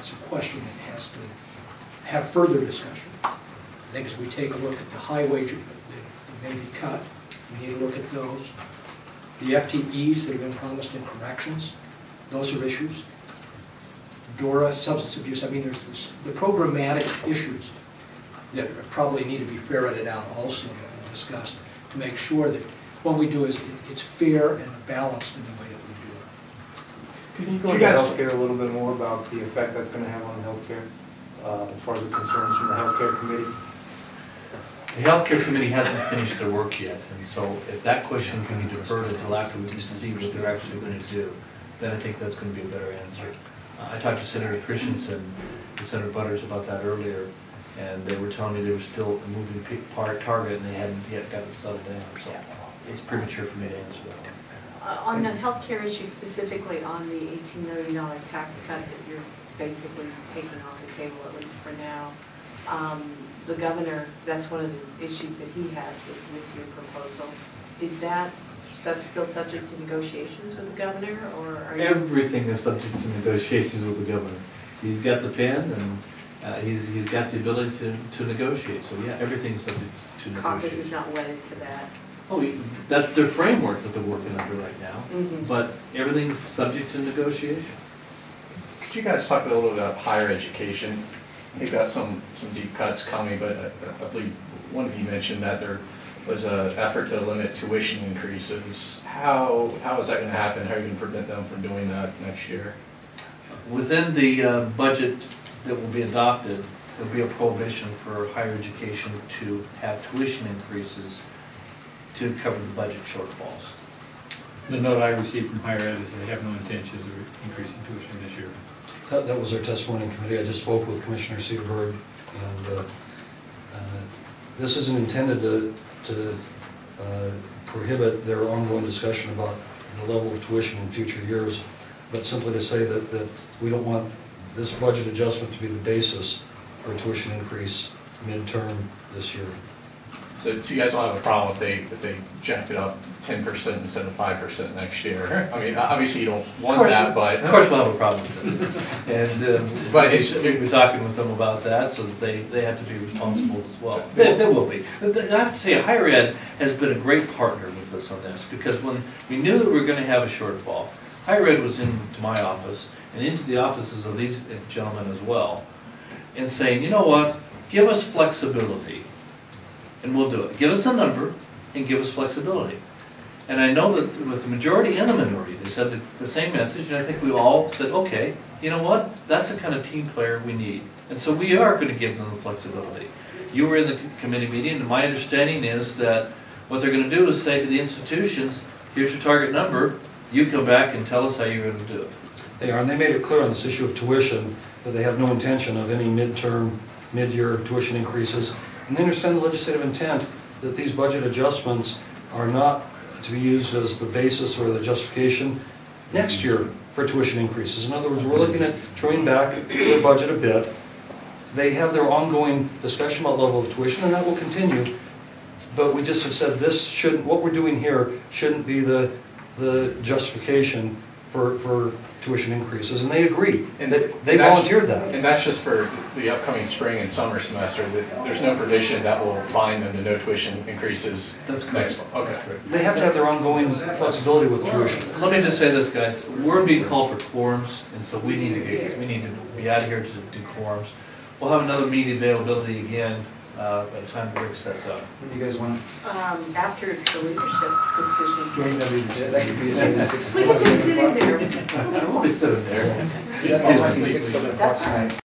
it's a question that has to have further discussion. I think as we take a look at the high wage that may be cut, we need to look at those. The FTEs that have been promised in corrections, those are issues. DORA, substance abuse, I mean, there's the programmatic issues that probably need to be ferreted out also and discussed to make sure that what we do is it's fair and balanced in the way that we do it. Can you go into healthcare a little bit more about the effect that's going to have on healthcare, as far as the concerns from the healthcare committee? The healthcare committee hasn't finished their work yet, and so if that question can be deferred until after we see what they're actually going to do, then I think that's going to be a better answer. I talked to Senator Christensen and Senator Butters about that earlier, and they were telling me they were still a moving target and they hadn't yet got it settled down, so it's premature for me to answer that one. On the healthcare issue specifically, on the $18 million tax cut that you're basically taking off the table, at least for now, the governor, that's one of the issues that he has with your proposal. Is that still subject to negotiations with the governor, or are you... Everything is subject to negotiations with the governor. He's got the pen, and he's got the ability to negotiate. So yeah, everything's subject to negotiation. Caucus is not wedded to that. Oh, that's their framework that they're working under right now. Mm-hmm. But everything's subject to negotiation. Could you guys talk a little bit about higher education? You've got some deep cuts coming, but I believe one of you mentioned that there was an effort to limit tuition increases. How is that going to happen? How are you going to prevent them from doing that next year? Within the budget that will be adopted, there'll be a prohibition for higher education to have tuition increases to cover the budget shortfalls. The note I received from higher ed is they have no intentions of increasing tuition this year. That was our testimony in committee. I just spoke with Commissioner Cedarberg, and this isn't intended to prohibit their ongoing discussion about the level of tuition in future years, but simply to say that we don't want this budget adjustment to be the basis for a tuition increase midterm this year. So you guys don't have a problem if they jacked it up 10% instead of 5% next year? I mean, obviously you don't want that, but... Of course we'll have a problem with it. And but we'll be talking with them about that so that they have to be responsible as well. They will be. I have to say, higher ed has been a great partner with us on this, because when we knew that we were going to have a shortfall, higher ed was into my office and into the offices of these gentlemen as well, and saying, you know what, give us flexibility. And we'll do it. Give us a number and give us flexibility. And I know that with the majority and the minority, they said the same message, and I think we all said, okay, you know what? That's the kind of team player we need. And so we are going to give them the flexibility. You were in the committee meeting, and my understanding is that what they're going to do is say to the institutions, here's your target number, you come back and tell us how you're going to do it. They are, and they made it clear on this issue of tuition that they have no intention of any mid-year tuition increases. And they understand the legislative intent that these budget adjustments are not to be used as the basis or the justification next year for tuition increases. In other words, we're looking at trimming back their budget a bit. They have their ongoing discussion about level of tuition, and that will continue. But we just have said this shouldn't, what we're doing here shouldn't be the justification for tuition increases, and they agree. And they volunteered that. And that's just for the upcoming spring and summer semester. There's no provision that will bind them to no tuition increases. That's correct. Okay. That's correct. They have to have their ongoing flexibility with tuition. Let me just say this, guys. We're being called for quorums, and so we need to be out of here to do quorums. We'll have another meeting availability again by the time the break sets up. What do you guys want? After the leadership decisions. During the leadership. That could be as soon as 6 We can just sit in there. We'll be sitting there. That's all right.